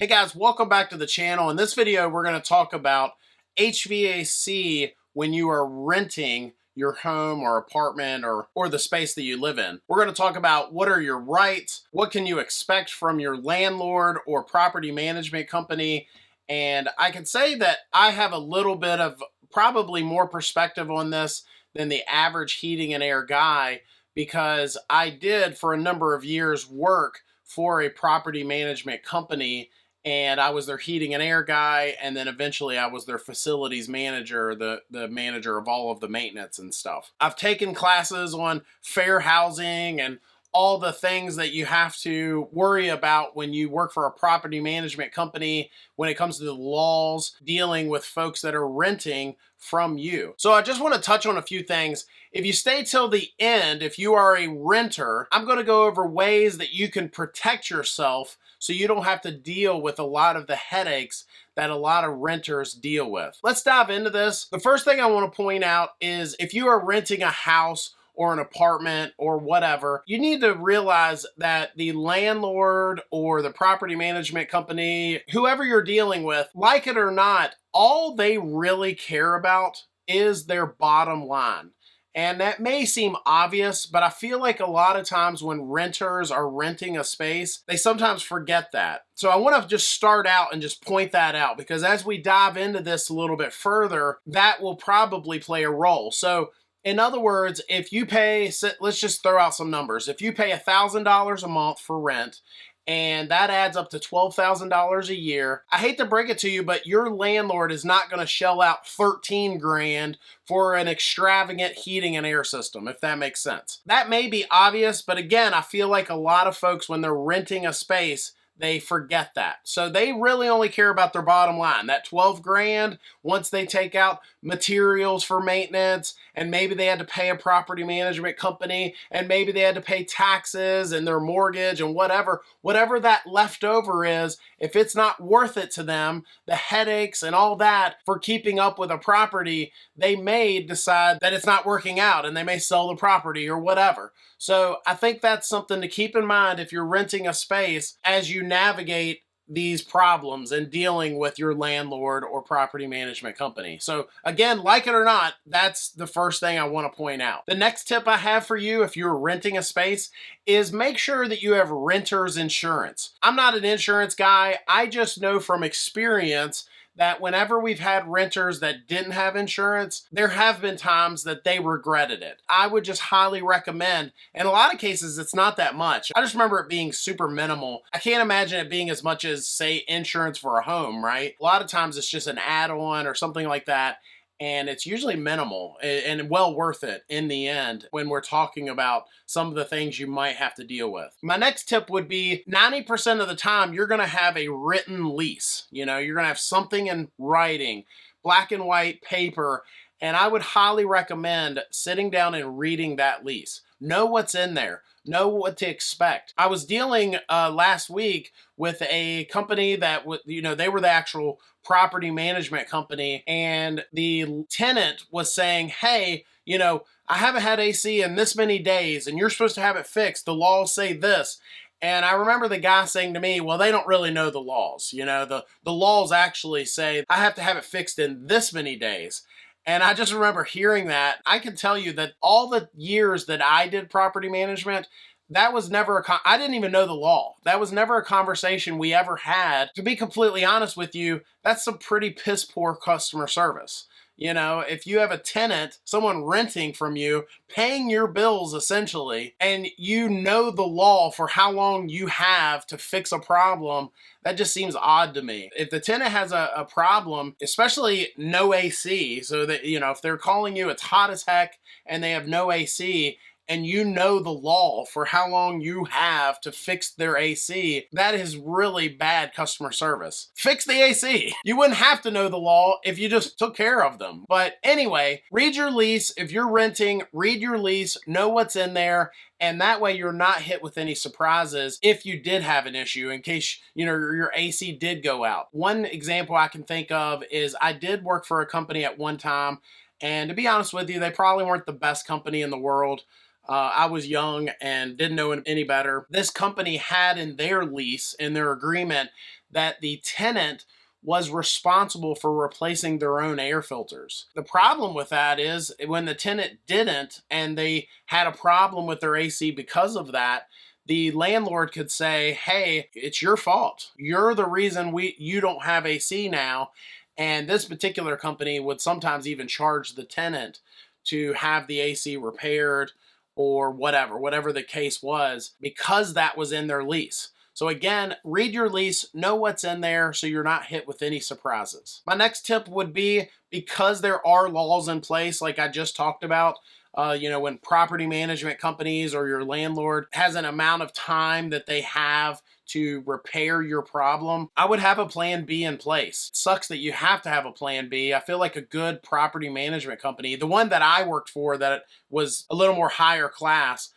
Hey guys, welcome back to the channel. In this video, we're going to talk about HVAC when you are renting your home or apartment or the space that you live in. We're going to talk about what are your rights, what can you expect from your landlord or property management company. And I can say that I have a little bit of probably more perspective on this than the average heating and air guy, because I did for a number of years work for a property management company, and I was their heating and air guy, and then eventually I was their facilities manager, the manager of all of the maintenance and stuff. I've taken classes on fair housing and all the things that you have to worry about when you work for a property management company when it comes to the laws dealing with folks that are renting from you. So I just want to touch on a few things. If you stay till the end, if you are a renter, I'm going to go over ways that you can protect yourself so you don't have to deal with a lot of the headaches that a lot of renters deal with. Let's dive into this. The first thing I want to point out is if you are renting a house or an apartment or whatever, you need to realize that the landlord or the property management company, whoever you're dealing with, like it or not, all they really care about is their bottom line. And that may seem obvious, but I feel like a lot of times when renters are renting a space, they sometimes forget that. So I want to just start out and just point that out, because as we dive into this a little bit further, that will probably play a role. So in other words, if you pay, let's just throw out some numbers. If you pay $1,000 a month for rent, and that adds up to $12,000 a year, I hate to break it to you, but your landlord is not going to shell out 13 grand for an extravagant heating and air system, if that makes sense. That may be obvious, but again, I feel like a lot of folks, when they're renting a space, they forget that. So they really only care about their bottom line. That 12 grand, once they take out materials for maintenance, and maybe they had to pay a property management company, and maybe they had to pay taxes and their mortgage and whatever that leftover is, if it's not worth it to them, the headaches and all that for keeping up with a property, they may decide that it's not working out and they may sell the property or whatever. So I think that's something to keep in mind if you're renting a space as you navigate these problems and dealing with your landlord or property management company. So again, like it or not, that's the first thing I want to point out. The next tip I have for you if you're renting a space is make sure that you have renter's insurance. I'm not an insurance guy. I just know from experience that whenever we've had renters that didn't have insurance, there have been times that they regretted it. I would just highly recommend, in a lot of cases, it's not that much. I just remember it being super minimal. I can't imagine it being as much as, say, insurance for a home, right? A lot of times it's just an add-on or something like that, and it's usually minimal and well worth it in the end when we're talking about some of the things you might have to deal with. My next tip would be 90% of the time you're going to have a written lease. You know, you're going to have something in writing, black and white paper, and I would highly recommend sitting down and reading that lease. Know what's in there. Know what to expect. I was dealing last week with a company that, they were the actual property management company, and the tenant was saying, hey, I haven't had AC in this many days, and you're supposed to have it fixed. The laws say this. And I remember the guy saying to me, well, they don't really know the laws. The laws actually say I have to have it fixed in this many days. And I just remember hearing that. I can tell you that all the years that I did property management, that was never I didn't even know the law. That was never a conversation we ever had. To be completely honest with you, that's some pretty piss poor customer service. If you have a tenant, someone renting from you, paying your bills essentially, and you know the law for how long you have to fix a problem, that just seems odd to me. If the tenant has a problem, especially no AC, so that, if they're calling you, it's hot as heck, and they have no AC, and you know the law for how long you have to fix their AC, that is really bad customer service. Fix the AC. You wouldn't have to know the law if you just took care of them. But anyway, read your lease. If you're renting, read your lease, know what's in there, and that way you're not hit with any surprises if you did have an issue in case, your AC did go out. One example I can think of is I did work for a company at one time, and to be honest with you, they probably weren't the best company in the world. I was young and didn't know any better. This company had in their lease, in their agreement, that the tenant was responsible for replacing their own air filters. The problem with that is when the tenant didn't and they had a problem with their AC because of that, the landlord could say, hey, it's your fault. You're the reason you don't have AC now. And this particular company would sometimes even charge the tenant to have the AC repaired or whatever the case was, because that was in their lease. So again, read your lease, know what's in there so you're not hit with any surprises. My next tip would be, because there are laws in place like I just talked about, when property management companies or your landlord has an amount of time that they have to repair your problem, I would have a plan B in place. It sucks that you have to have a plan B. I feel like a good property management company, the one that I worked for that was a little more higher class,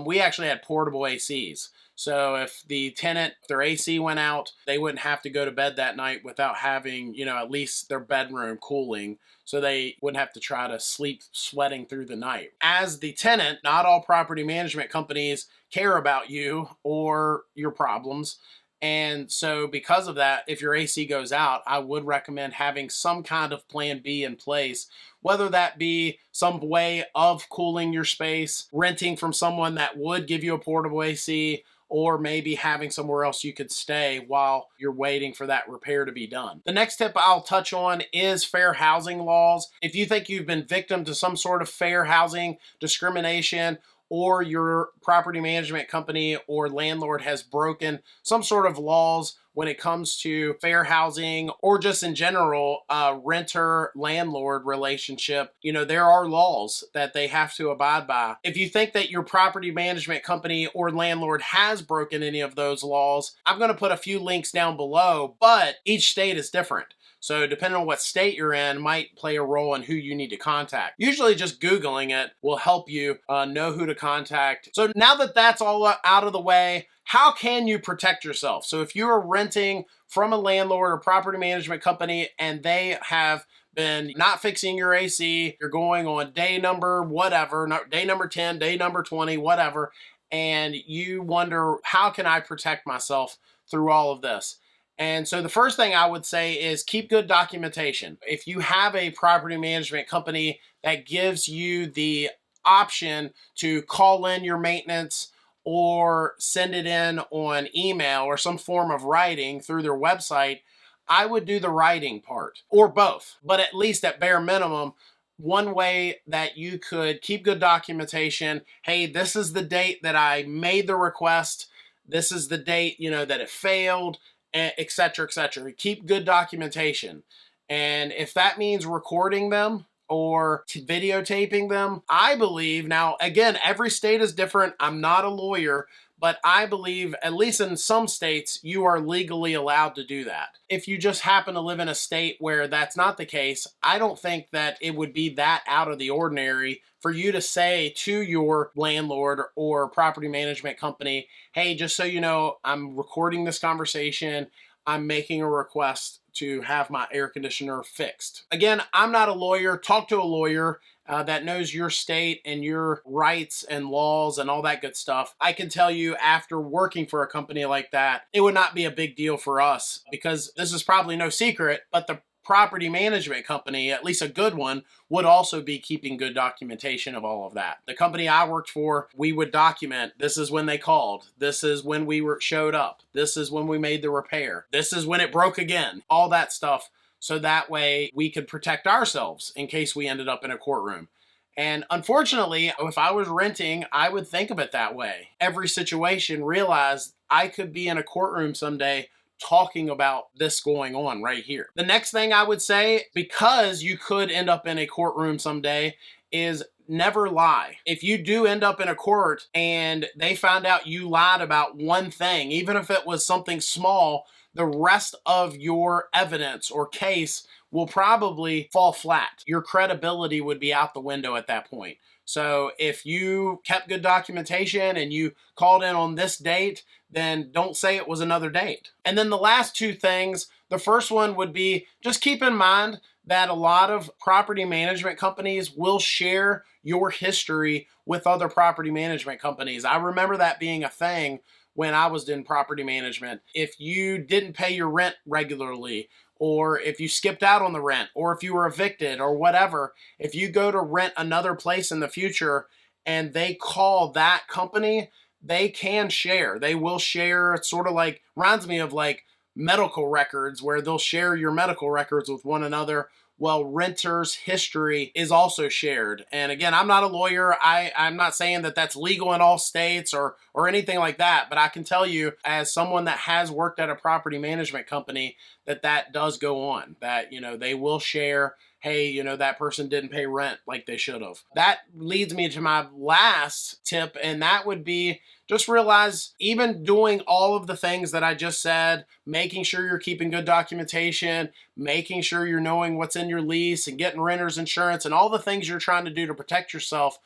we actually had portable ACs. So if the tenant, their AC went out, they wouldn't have to go to bed that night without having, at least their bedroom cooling, so they wouldn't have to try to sleep sweating through the night. As the tenant, not all property management companies care about you or your problems. And so because of that, if your AC goes out, I would recommend having some kind of plan B in place, whether that be some way of cooling your space, renting from someone that would give you a portable AC, or maybe having somewhere else you could stay while you're waiting for that repair to be done. The next tip I'll touch on is fair housing laws. If you think you've been victim to some sort of fair housing discrimination, or your property management company or landlord has broken some sort of laws when it comes to fair housing, or just in general, renter-landlord relationship, there are laws that they have to abide by. If you think that your property management company or landlord has broken any of those laws, I'm going to put a few links down below, but each state is different. So depending on what state you're in might play a role in who you need to contact. Usually just Googling it will help you know who to contact. So now that that's all out of the way, how can you protect yourself? So if you're renting from a landlord or property management company and they have been not fixing your AC, you're going on day number whatever, day number 10, day number 20, whatever, and you wonder, how can I protect myself through all of this? And so the first thing I would say is keep good documentation. If you have a property management company that gives you the option to call in your maintenance or send it in on email or some form of writing through their website, I would do the writing part, or both. But at least at bare minimum, one way that you could keep good documentation, hey, this is the date that I made the request, this is the date, that it failed, et cetera, et cetera. Keep good documentation. And if that means recording them or videotaping them, I believe, now again, every state is different. I'm not a lawyer, but I believe, at least in some states, you are legally allowed to do that. If you just happen to live in a state where that's not the case, I don't think that it would be that out of the ordinary for you to say to your landlord or property management company, hey, just so you know, I'm recording this conversation, I'm making a request to have my air conditioner fixed. Again, I'm not a lawyer. Talk to a lawyer that knows your state and your rights and laws and all that good stuff. I can tell you, after working for a company like that, it would not be a big deal for us, because this is probably no secret, but the property management company, at least a good one, would also be keeping good documentation of all of that. The company I worked for, we would document, this is when they called, this is when we showed up, this is when we made the repair, this is when it broke again, all that stuff. So that way we could protect ourselves in case we ended up in a courtroom. And unfortunately, if I was renting, I would think of it that way. Every situation, realize I could be in a courtroom someday talking about this going on right here. The next thing I would say, because you could end up in a courtroom someday, is never lie. If you do end up in a court and they found out you lied about one thing, even if it was something small, the rest of your evidence or case will probably fall flat. Your credibility would be out the window at that point. So if you kept good documentation and you called in on this date, then don't say it was another date. And then the last two things, the first one would be, just keep in mind that a lot of property management companies will share your history with other property management companies. I remember that being a thing when I was in property management. If you didn't pay your rent regularly, or if you skipped out on the rent, or if you were evicted or whatever, if you go to rent another place in the future and they call that company, they can share. They will share. It's sort of like, reminds me of like medical records where they'll share your medical records with one another. Well, renters' history is also shared. And again, I'm not a lawyer. I'm not saying that that's legal in all states or anything like that, but I can tell you as someone that has worked at a property management company that does go on, that, you know, they will share, hey, you know, that person didn't pay rent like they should have. That leads me to my last tip, and that would be just realize, even doing all of the things that I just said, making sure you're keeping good documentation, making sure you're knowing what's in your lease and getting renter's insurance and all the things you're trying to do to protect yourself.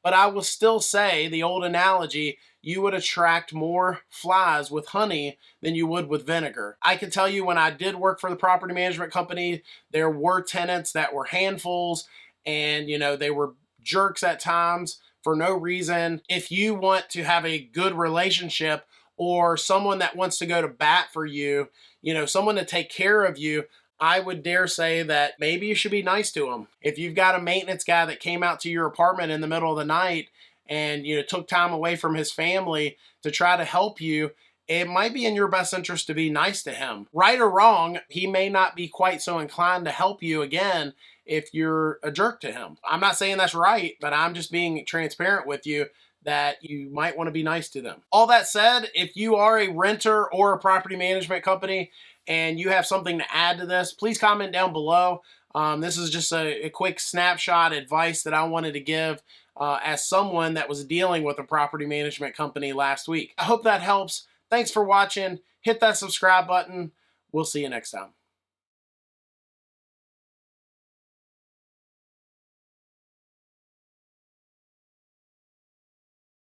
But I will still say the old analogy, you would attract more flies with honey than you would with vinegar. I can tell you when I did work for the property management company, there were tenants that were handfuls and, you know, they were jerks at times for no reason. If you want to have a good relationship or someone that wants to go to bat for you, you know, someone to take care of you, I would dare say that maybe you should be nice to them. If you've got a maintenance guy that came out to your apartment in the middle of the night and, you know, took time away from his family to try to help you, it might be in your best interest to be nice to him. Right or wrong, he may not be quite so inclined to help you again if you're a jerk to him. I'm not saying that's right, but I'm just being transparent with you that you might want to be nice to them. All that said, if you are a renter or a property management company and you have something to add to this, please comment down below. This is just a quick snapshot advice that I wanted to give as someone that was dealing with a property management company last week. I hope that helps. Thanks for watching. Hit that subscribe button. We'll see you next time.